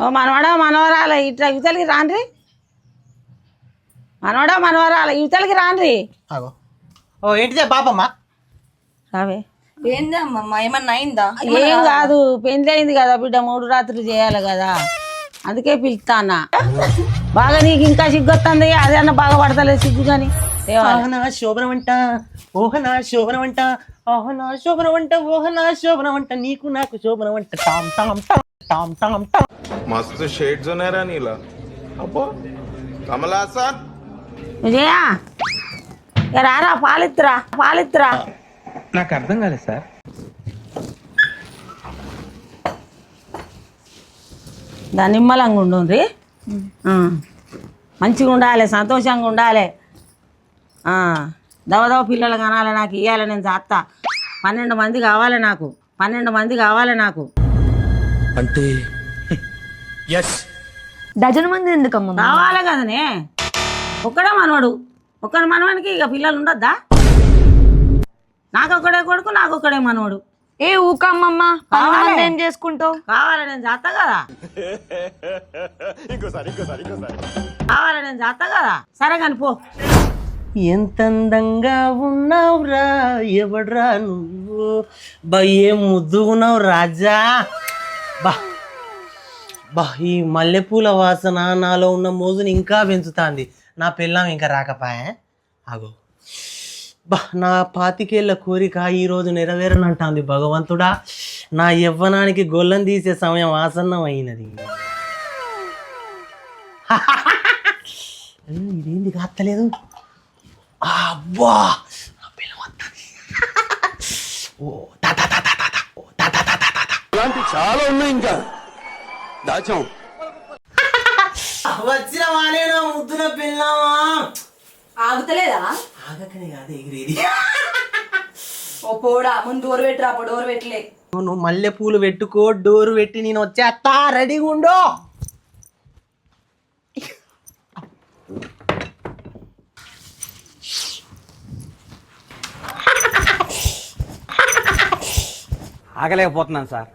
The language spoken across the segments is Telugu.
ఓ మనవడా మనవరాల ఇట్లా యువతలకి రాండ్రి. మనవడా మనవరాల యువతలకి రాండ్రి. ఆగో ఓ ఏంటిదే బాబమ్మ రావే. ఏందమ్మా ఏమన్నా అయిందా? ఏం కాదు, పెళ్ళి అయింది కదా బిడ్డ, 3 రాత్రులు చేయాలి కదా, అందుకే పిలుస్తానా. బాగా నీకు ఇంకా సిగ్గొస్తుంది, అదే అన్న బాగా పడతలేదు సిగ్గు కానీ. ఓహనా శోభనం అంట, ఓహనా శోభనం అంట, ఓహనా శోభనం అంట, ఓహనా శోభనం అంట, నీకు నాకు శోభనం అంట. Tom Tom Tom Tom Tom Tom. मस्त शेड्स होणार नीला अप्पो कमला असा విజయా రారా, పాలిత్రా పాలిత్రా. నాకు అర్థం కాలేదు సార్. దాని నిమ్మలంగా ఉండుండ్రి, మంచిగా ఉండాలి, సంతోషంగా ఉండాలి. దవదవ పిల్లలు కనాలి, నాకు ఇవ్వాలి, నేను చేస్తా. 12 మంది కావాలి నాకు, 12 మంది కావాలి నాకు. అంటే ఎస్ డజన్ మంది ఎందుకమ్మా? కావాలి కదనే, ఒక్కడే మనవడు, ఒక్కడి మనవానికి ఇక పిల్లలు ఉండొద్దా? నాకొక్కడే కొడుకు, నాకొక్కడే మనవడు. ఏ ఊకమ్మమ్మ, మంది ఏం చేసుకుంటావు? కావాలి నేను చేస్తా కదా, కావాలి నేను చేస్తా కదా. సరే కానీ పో. ఎంత అందంగా ఉన్నావురా, ఎవడ్రా నువ్వు, బా ఏం ముద్దుగున్నావు రాజా. బా బా ఈ మల్లెపూల వాసన నాలో ఉన్న మోజుని ఇంకా పెంచుతాంది. నా పిల్లం ఇంకా రాకపాయే. ఆగో బా నా 25 ఏళ్ల కోరిక ఈరోజు నెరవేరనంటాంది భగవంతుడా. నా యవ్వనానికి గొల్లం తీసే సమయం ఆసన్నం అయినది. ఇదేంది కాస్తలేదు? అబ్బా నా పిల్లం వస్తుంది. ఓ తా తా తా తా తా తా. ఓ తా తా తా తా తా. ఇలాంటి చాలా ఉన్నాయి ఇంకా దాచాం. వచ్చిన వానేనా ముద్దున పిల్లమా? ఆగుతలేదా? ఆగకనే కాదు ఎగిరేది. ఓ పోడా, ముందు డోర్ పెట్టరా, డోర్ పెట్టలే. నువ్వు మల్లె పూలు పెట్టుకో, డోరు పెట్టి నేను వచ్చేస్తా, రెడీగా ఉండు. ఆగలేకపోతున్నాను సార్.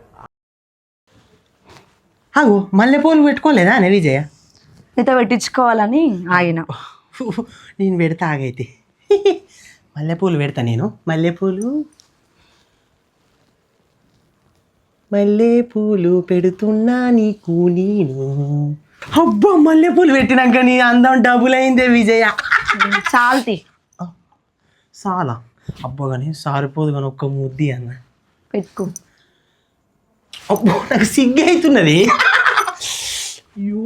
ఆగు మల్లెపూలు పెట్టుకోలేదా నే విజయ? నీతో పెట్టించుకోవాలని ఆయన. నేను పెడతా ఆగైతే. మల్లెపూలు పెడతా నేను. మల్లెపూలు మల్లెపూలు పెడుతున్నా నీకు నేను. అబ్బా మల్లెపూలు పెట్టినాక నీ అందం డబుల్ అయిందే విజయ. చాల్తి చాలా అబ్బా కానీ సారిపోదు కానీ ఒక్క ముద్ది అన్న పెట్టుకో. అబ్బో నాకు సిగ్గు అవుతున్నది. అయ్యో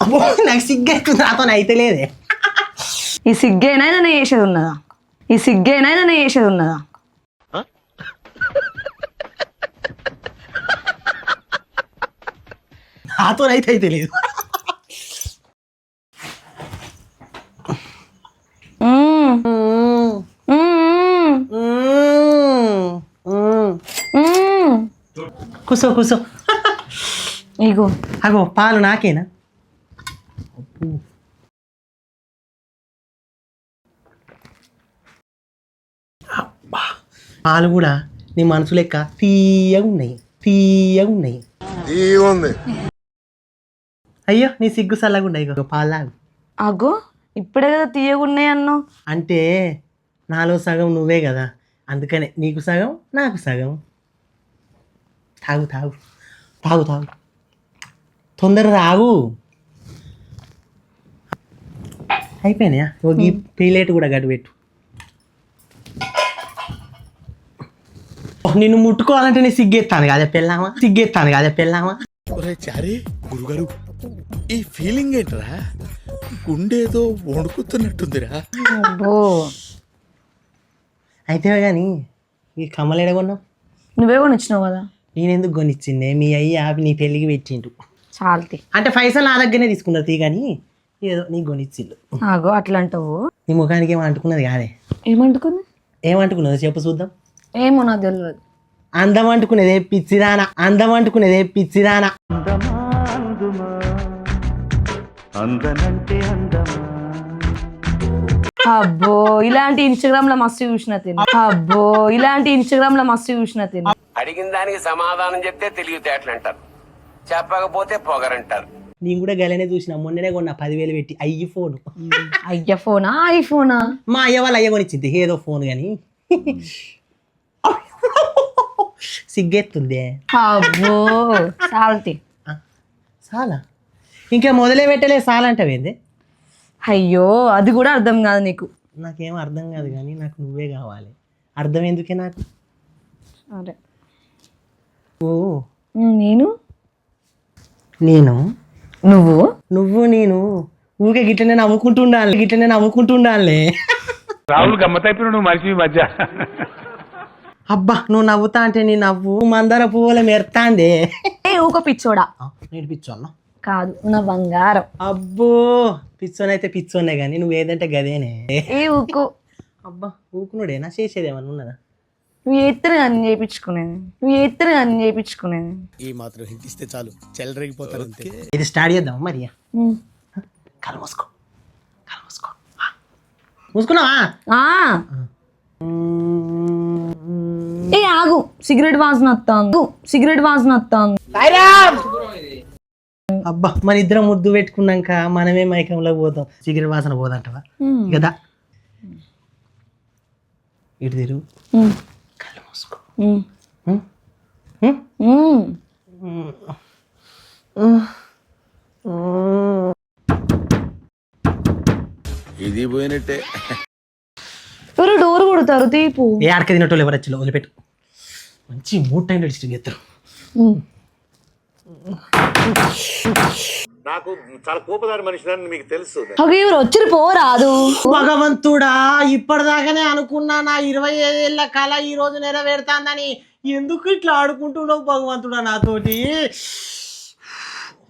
అబ్బో నాకు సిగ్గు అవుతుంది, నాతో అయితే లేదే. ఈ సిగ్గైనా ఏదైనా చేసేది ఉన్నదా? ఈ సిగ్గైనా ఏదైనా చేసేది ఉన్నదా? నాతో అయితే లేదు. కూసో కూసో. ఇగో అగో పాలు నాకేనా? అబ్బా పాలు కూడా నీ మనసు లెక్క తీయగా ఉన్నాయి, తీయగా ఉన్నాయి. అయ్యో నీ సిగ్గు సల్లగా ఉన్నాయి. ఇగో పాలు తాగు. అగో ఇప్పుడే కదా తీయగున్నాయి అన్నావు. అంటే నాలో సగం నువ్వే కదా, అందుకనే నీకు సగం నాకు సగం. తాగు తాగు తాగు తాగు, తొందరగా తాగు. అయిపోయినాయా? ఒక ఈ ప్లేట్ కూడా గడ్డు పెట్టు. నిన్ను ముట్టుకోవాలంటే నేను సిగ్గెత్తాను కాదే పెళ్ళామా, సిగ్గెత్తాను కాదే పెళ్ళామా. చారి గురుగారు ఈ ఫీలింగ్ ఏంట్రా? గుండేదో వణుకుతున్నట్టుందిరా. అబ్బో అయితే కానీ ఈ కమ్మలు ఎడగొన్నావు? నువ్వే కొనిచ్చినావు కదా. నేను ఎందుకు కొనిచ్చిండే? మీ అయ్య నీ పెళ్ళికి పెట్టిండు. చాల్తి అంటే పైసలు నా దగ్గరనే తీసుకున్నారు తీ, కానీ ఏదో నీకు కొనిచ్చిల్లు. అగో అట్లా అంటావు. నీ ముఖానికి ఏమో అంటుకున్నది కాదే. ఏమంటుకుంది? ఏమంటుకున్నదో చెప్పు చూద్దాం. ఏమో నాకు తెలియదు. అందం అంటుకునేదే పిచ్చిదానా, అందం అంటుకునేదే పిచ్చిదానా. అబ్బో ఇలాంటి ఇన్స్టాగ్రామ్ లో మస్తు చూసిన తిని అడిగిన దానికి సమాధానం చెప్తే తెలివితేటలు అంటారు, చెప్పకపోతే పొగరంటారు. నేను కూడా గలనే చూసిన, మొన్ననే కొన్నా 10,000 పెట్టి ఐఫోన్. అయ్య ఫోనా ఐఫోనా? మా అయ్య వాళ్ళు అయ్య కొనిచ్చింది ఏదో ఫోన్ కానీ సిగ్గెత్తుంది. అబ్బో చాలతి. చాలా ఇంకా మొదలే పెట్టలే సాలంటావేంది? అయ్యో అది కూడా అర్థం కాదు నీకు. నాకేం అర్థం కాదు కానీ నాకు నువ్వే కావాలి. అర్థం ఎందుకే నాకు? అరే ఓ నేను నేను నువ్వు నువ్వు నేను ఊకే గిట్లనే నవ్వుకుంటుండాలే. రాహుల్ గమ్మతైపోయిన నువ్వు మనిషి మధ్య. అబ్బా నువ్వు నవ్వుతా అంటే నీ నవ్వు మందార పువ్వుల మెరుతాందే. ఊక పిచ్చోడా నేర్పించాను కాదు నా బంగారం. అబ్బో పిచ్చోనైతే పిచ్చోనే కానీ నువ్వు ఏదంటే గదేనే. ఏ ఊకో. అబ్బా ఊకునుడేనా చేసేది ఏమన్నా ఉన్నదా? నువ్వు ఎత్తున నన్ను చేయించుకునేది. ఈ మాత్రం హింటిస్తే చాలు చెల్లరగిపోతారు అంతే. ఇది స్టార్ట్ చేద్దాం మరి. కళ్ళు మూసుకున్నావా? ఏ ఆగు, సిగరెట్ వాసన వస్తాంది. అబ్బా మన ఇద్దరం ముద్దు పెట్టుకున్నాక మనమే మైకంలో పోతాం, సిగరెట్ వాసన పోదంటవా కదా? ఇటు తిరుగు, కళ్ళు మూసుకో. ఇది పోయినట్టే. ఎవరు డోర్ కొడతారు? తీపు. ఏ ఆడక తినటోళ్ళు ఎవరు వచ్చి వదిలిపెట్టు. మంచి 3 టైంలు డిస్ట్రిక్ట్ చేస్తారు. నాకు చాలా కోపదారి మనిషిని మీకు తెలుసు. ఎవరు వచ్చి పోరాదు. భగవంతుడా ఇప్పటిదాకానే అనుకున్నా నా 25 ఏళ్ళ కళ ఈ రోజు నెరవేరుతాందని. ఎందుకు ఇట్లా ఆడుకుంటున్నావు భగవంతుడా నాతోటి?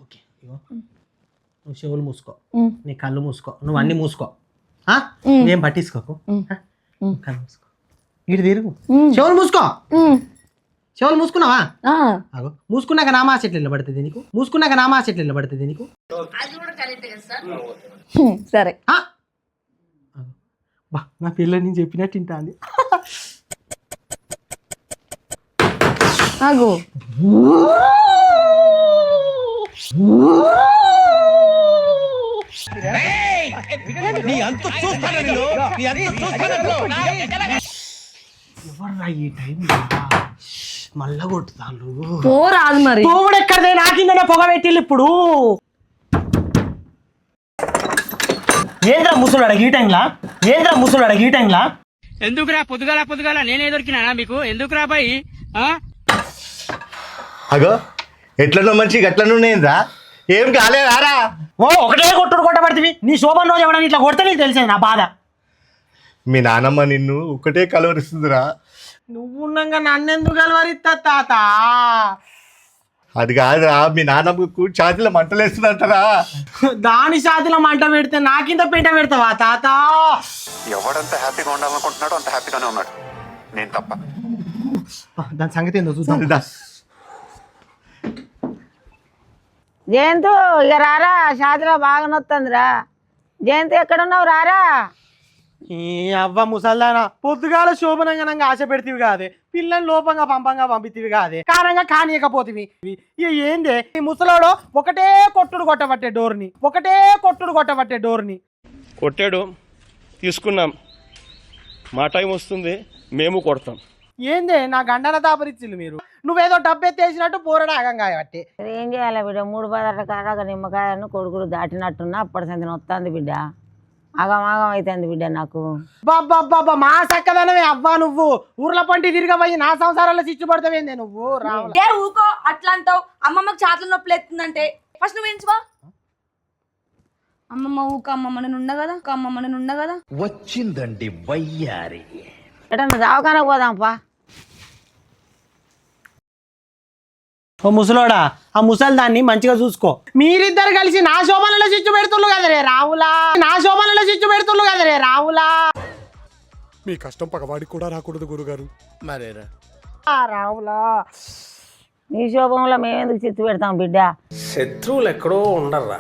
ఓకే నువ్వు చెవులు మూసుకో, నీ కళ్ళు మూసుకో, నువ్వు అన్ని మూసుకో, ఏం పట్టించుకోకు. కళ్ళు మూసుకో, ఇటు తిరుగు, చెవులు మూసుకో. చెవులు మూసుకున్నావా? అగో మూసుకున్నాక నామా చెట్లు నిలబడుతుంది నీకు. సరే బా నా పిల్ల నేను చెప్పినట్టు తింటాంది. ఆగు. ఎవర్రా ఈ టైం మళ్ళా కొట్టుతాను? పోరాదు మరి. పోవడెక్కడదే నాకిందనే పొగ పెట్టిల్లు ఇప్పుడు. ఏంద్రా ముసలాడ ఈ టైంలా? ఎందుకురా పొద్దుగాల నేనే దొరికినా మీకు? ఎందుకురా బాయ్? అగో ఎట్లనో మంచి గట్లనుందా? ఏం కాలేదారా? ఒకటే కొట్టుడు కొట్టబడుతుంది. నీ శోభన్ రోజు ఎవడని ఇట్లా కొడితే నీకు తెలిసేది నా బాధ. మీ నానమ్మ నిన్ను ఒక్కటే కలవరిస్తుందిరా. నువ్వు ఉన్నాగా నన్నెందుకు కలవరిస్తా తాత? అది కాదురా, మీ నాన్నమ్మకు ఛాతీలో మంటలేస్తుందంటారా? దాని ఛాతీలో మంట పెడితే నాకింత పెంట పెడతావా తాత? ఎవడంత హ్యాపీగా ఉండాలనుకుంటున్నాడో అంత హ్యాపీగానే ఉన్నాడు, నేను తప్ప. దాని సంగతి ఏందో చూద్దాం. జయంతు ఇక రారా, ఛాతీలో బాగా నొత్తందిరా. జయంతు ఎక్కడున్నావు? రారా. ఈ అవ్వ ముసల్దానా పొద్దుగాల శోభనంగా ఆశ పెడతీవి కాదే, పిల్లని లోపంగా పంపితివి కాదే, కారంగా కానీయకపోతివి. ఇక ఏందే ఈ ముసలోడు ఒకటే కొట్టుడు కొట్టబట్టే డోర్ని. కొట్టాడు, తీసుకున్నాం. మా టైం వస్తుంది, మేము కొడతాం. ఏందే నా గండన దాపరిచ్చిల్లు మీరు? నువ్వేదో డబ్బెత్తేసినట్టు పోరడా ఆగంగా బట్టి. ఏం చేయాలి బిడ్డ? 3 బదర్ల కారాక నిమ్మకాయను కొడుకులు దాటినట్టున్నా అప్పటి సంతిని వస్తుంది బిడ్డ. ఆగం అవుతుంది బిడ్డ నాకు. బాబ్బా మా సక్కదనమే అవ్వా. నువ్వు ఊర్ల పంటి తిరగబోయి నా సంసారాల్లో చిచ్చుపడతావేందే నువ్వు? ఊకో అట్లా అంటావు. అమ్మమ్మకి చేతులు నొప్పులు ఎత్తుందంటే ఫస్ట్ నువ్వు ఎంచుకో. అమ్మమ్మ ఊక అమ్మమ్మ నేను ఉండ కదా. వచ్చిందండి వయ్యారి. ఎటన్నా దావకానకు పోదాంపా. ఓ ముసలోడా, ఆ ముసలి దాన్ని మంచిగా చూసుకో. మీరిద్దరు కలిసి నా శోభనలో చిచ్చు పెడుతుళ్ళు కదరే రావులా. మీ కష్టం పగవాడికి కూడా రాకూడదు గురుగారు. మరేరా రావులా, నీ శోభంలో మేమెందుకు చిత్తు పెడతాం బిడ్డ? శత్రువులు ఎక్కడో ఉండర్రా,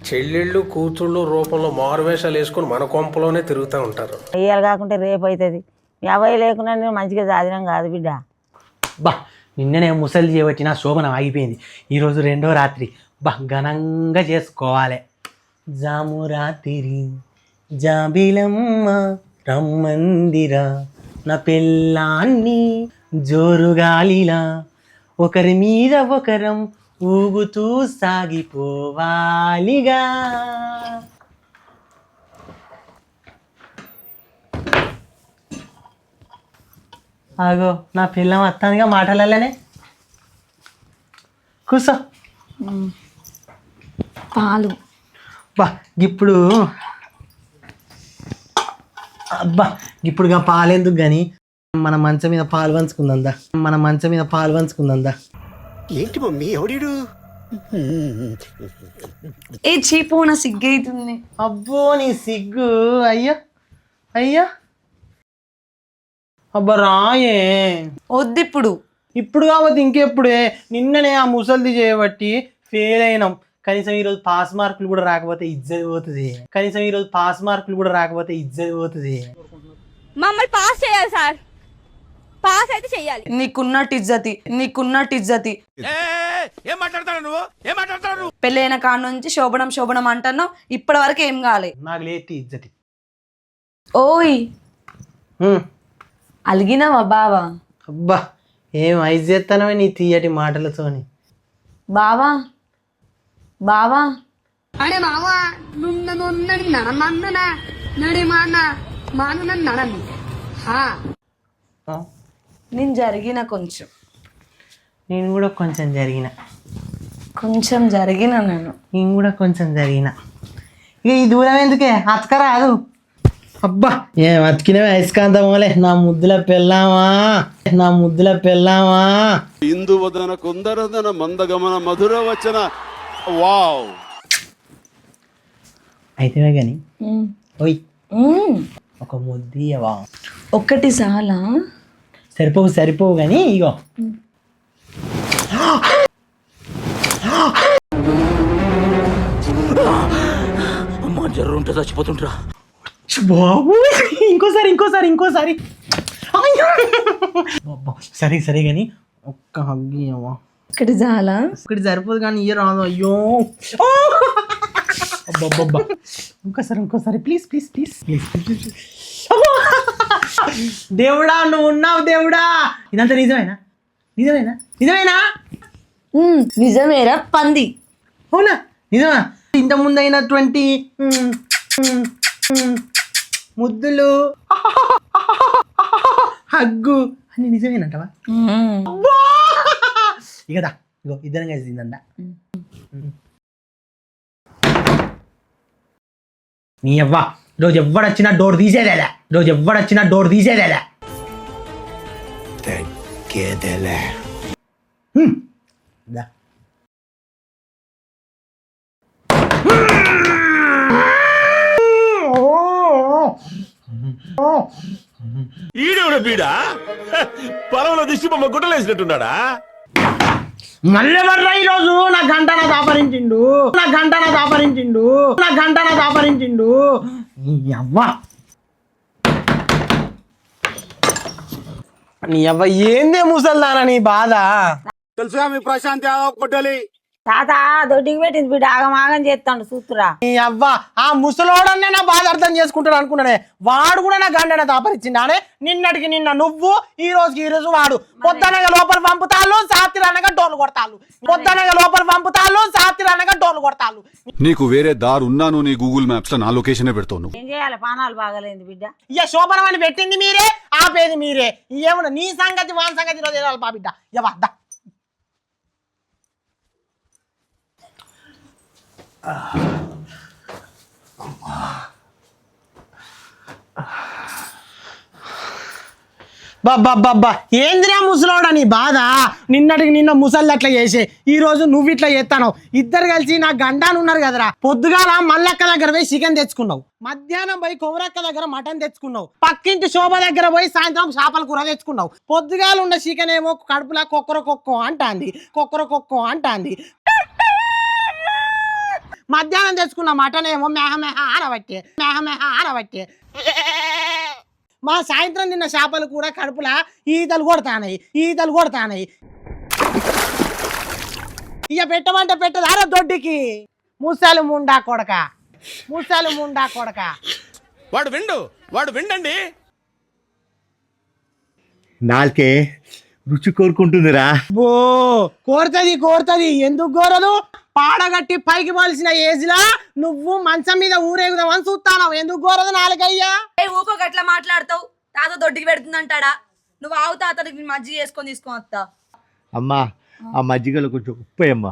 చెల్లెళ్ళు కూతుళ్ళు రూపంలో మారువేషాలు వేసుకుని మన కొంపలోనే తిరుగుతూ ఉంటారు. ఇయ్యాలి కాకుంటే రేపు అవుతుంది. మీ అబ్బాయి లేకుండా నేను మంచిగా సాధినం కాదు బిడ్డ. బా నిన్ననే ముసలి చేయబట్టిన శోభనం ఆగిపోయింది. ఈరోజు రెండో రాత్రి బా ఘనంగా చేసుకోవాలి. జాము రాత్రి జాబిలమ్మ రమ్మందిరా నా పెళ్ళాన్ని జోరుగాలిలా ఒకరి మీద ఒకరం ఊగుతూ సాగిపోవాలిగా. ఆగో నా పిల్లం వస్తానుగా మాటలనే. కూసో. పాలు బా ఇప్పుడు అబ్బా ఇప్పుడుగా పాలెందుకు కానీ మన మంచం మీద పాలు పంచుకుందా. మన మంచం మీద పాలు పంచుకుందా. ఏంటి మమ్మీ ఎవడీడు? ఏ చీపు నా సిగ్గైతుంది. అబ్బో నీ సిగ్గు. అయ్యా అయ్యా అబ్బా రాయే. వద్దు ఇప్పుడు. ఇప్పుడు కావద్దు ఇంకెప్పుడే. నిన్ననే ఆ ముసలిది చేయబట్టి ఫెయిల్ అయినాం. కనీసం ఈరోజు పాస్ మార్కులు కూడా రాకపోతే ఇజ్జత్ పోతుంది. కనీసం ఈరోజు పాస్ మార్కులు కూడా రాకపోతే ఇజ్జత్ పోతుంది. మమ్మల్ని పాస్ చేయాలి సార్. పాస్ అయితే చెయ్యాలి. నీకున్నట్టు ఇజ్జతి. ఏం మాట్లాడతాడు నువ్వు? ఏం మాట్లాడతాడు? పెళ్ళైన కాడ నుంచి శోభనం అంటున్నావు. ఇప్పటి వరకు ఏం కాలే. నాకు లేటి ఇజ్జతి. ఓయ్ అలిగినావా బావా? అబ్బా ఏం ఐజ్ చేస్తానో నీ తీయటి మాటలతోని. బావా అరే మావా నున్నది నడమన్ననా నడి మాను నడని. నేను జరిగిన కొంచెం. నేను కూడా కొంచెం జరిగిన. నేను కూడా కొంచెం జరిగిన. ఇక ఈ దూరం ఎందుకే అతకరాదు. అబ్బా ఏం అతికినవే అయస్కాంతమోలే. నా ముద్దుల పెళ్ళామా ఇందువదన కుందరదన మందగమన మధుర వచన. వావ్. అయితే కానీ ఓయ్ ఒక ముద్దియవా. ఒక్కటి చాలా సరిపోవు కానీ ఇగో. అమ్మా జర్రు ఉంటే చచ్చిపోతుంటరా బాబు. ఇంకోసారి సరే కానీ ఒక్క హగ్గి అవ్వా. ఒక్కటి చాలా. ఒకటి సరిపోదు కానీ ఇయ్య రాదు. అయ్యో అబ్బబ్బబ్బా. ఇంకోసారి ప్లీజ్. దేవుడా నువ్వు ఉన్నావు దేవుడా. ఇదంతా నిజమేనా? నిజమేరా పంది. అవునా నిజమా? ఇంత ముందైనటువంటి ముద్దులు హగ్గు అన్ని నిజమేనంటవా? ఇకదా ఇగో ఇద్దరం కలిసి తిందా. నీ అవ్వ రోజు ఎవడొచ్చినా డోర్ తీసేదేలా. ఈడెవడ బీడా పొలంలో దిష్టి బొమ్మ గుట్టలేసినట్టున్నాడా? మళ్ళీ వర్రా ఈరోజు నా గంటన దాపరించిండు. అవ్వ నీ అవ్వ ఏందే ముసల్దానా నీ బాధ? తెలుసుగా మీ ప్రశాంత్ యాదవ్ కొట్టాలి. తాత దొడ్డికి పెట్టింది బిడ్డ ఆగమాగం చేస్తాడు సూత్రా. నీ అవ్వ ఆ ముసలోడన్నే నా బాధ అర్థం చేసుకుంటాడు అనుకున్నానే. వాడు కూడా నా గంటన దాపరించిండానే. నిన్నటికి నిన్న నువ్వు, ఈ రోజు వాడు. పొద్దునగా లోపల పంపుతాళ్ళు, సాత్రి అనగా డోర్లు కొడతాళ్ళు. నీకు వేరే దారి ఉన్నాను నీ గూగుల్ మ్యాప్స్ లో నా లొకేషన్ పెడతావు. ఏం చేయాలి? పానాలు బాగలేదు బిడ్డ. ఇక శోభనం అని పెట్టింది మీరే, ఆపేది మీరే. ఏమన్నా నీ సంగతి వాని సంగతి ఈరోజు ఏదాలి బా బిడ్డ. ఇవ్వద్దా బాబ్బా ఏందిరా ముసలోడా నీ బాధ? నిన్నటికి నిన్న ముసలి అట్లా చేసే, ఈ రోజు నువ్వు ఇట్లా చేస్తాను. ఇద్దరు కలిసి నా గండాను ఉన్నారు కదరా. పొద్దుగాల మల్లక్క దగ్గర పోయి చికెన్ తెచ్చుకున్నావు, మధ్యాహ్నం పోయి కొమరక్క దగ్గర మటన్ తెచ్చుకున్నావు, పక్కింటి శోభ దగ్గర పోయి సాయంత్రం చేపల కూర తెచ్చుకున్నావు. పొద్దుగాల ఉన్న చికెన్ ఏమో కడుపులా కొక్కరో కొక్కో అంటాంది. మధ్యాహ్నం తెచ్చుకున్న మటన్ ఏమో మేహ మేహ ఆనబట్టే మా సాయంత్రం తిన్న చేపలు కూడా కడుపులా ఈతలు కొడతానాయి ఇక పెట్టమంటే పెట్టదారా దొడ్డికి ముసలు ముండా కొడక వాడు విండండి. నాలుకే రుచి కోరుకుంటుందిరా. కోరుతుంది ఎందుకు కోరదు? పాడగట్టి పైకి మలిసిన ఏజ్ లా నువ్వు మంచం మీద ఊరేగుదామని చూస్తాను. ఎందుకు కోరదు నాలుగయ్యా? ఊకో గట్లా మాట్లాడతావు. తాత దొడ్డికి పెడుతుందంటాడా? నువ్వు ఆవు తాతకి మజ్జిగ వేసుకొని తీసుకొని వస్తా. అమ్మా ఆ మజ్జిగలో కొంచెం ఉప్పు అమ్మా.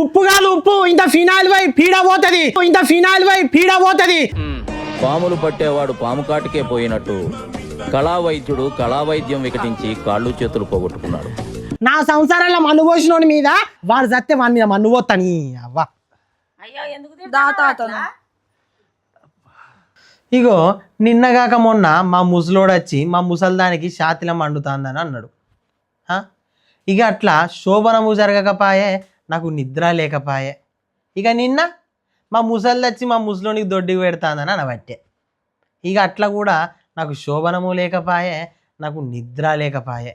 ఉప్పు కాదు ఉప్పు. ఇంత ఫినాయిల్ వై పీడ పోతుంది. పాములు పట్టేవాడు పాము కాటికే పోయినట్టు కళా వైద్యుడు కళా వైద్యం వికటించి కాళ్ళు చేతులు పోగొట్టుకున్నాడు. నా సంసారంలో మన్ను పోసినోడి మీద వాడు చస్తే వాడి మీద మన్ను పోతాని. అవ్వా అయ్యో ఎందుకు ఇగో నిన్నగాక మొన్న మా ముసలోడు వచ్చి మా ముసల్దానికి ఛాతిలో మండుతాందని అన్నాడు. ఇక అట్లా శోభనము జరగకపాయే, నాకు నిద్ర లేకపాయే. ఇక నిన్న మా ముసలి వచ్చి మా ముసలోనికి దొడ్డికి పెడతాందని అనబట్టే. ఇక అట్లా కూడా నాకు శోభనము లేకపాయే, నాకు నిద్ర లేకపాయే.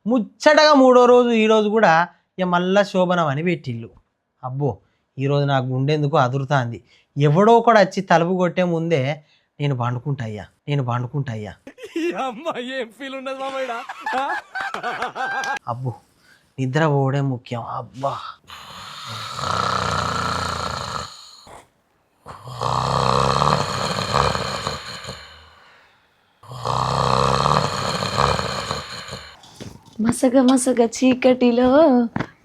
ముచ్చటగా 3వ రోజు ఈరోజు కూడా ఇక మళ్ళా శోభనం అని పెట్టిళ్ళు. అబ్బో ఈరోజు నా గుండెందుకు అదురుతాంది. ఎవడో కూడా వచ్చి తలుపు కొట్టే ముందే నేను పండుకుంటాయ్యా. అబ్బో నిద్ర పోవడే ముఖ్యం. అబ్బా మసగ చీకటిలో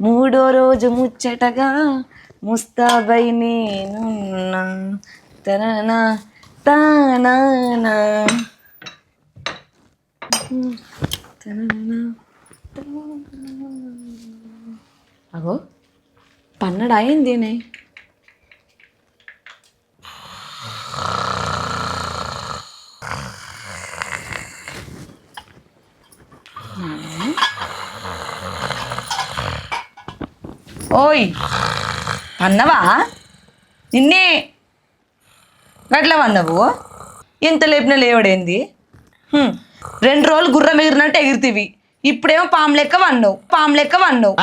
3వ రోజు ముచ్చటగా ముస్తాబై నేనున్నా తననా తానా అగో పన్నడు అయిందేనే. ఓయ్ అన్నవా? నిన్నే గట్ల అన్నవు. ఎంత లేపినా లేవడేంది? 2 రోజులు గుర్రం ఎగిరినట్టు ఎగిరితివి. ఇప్పుడేమో పాము లెక్క వన్నావు.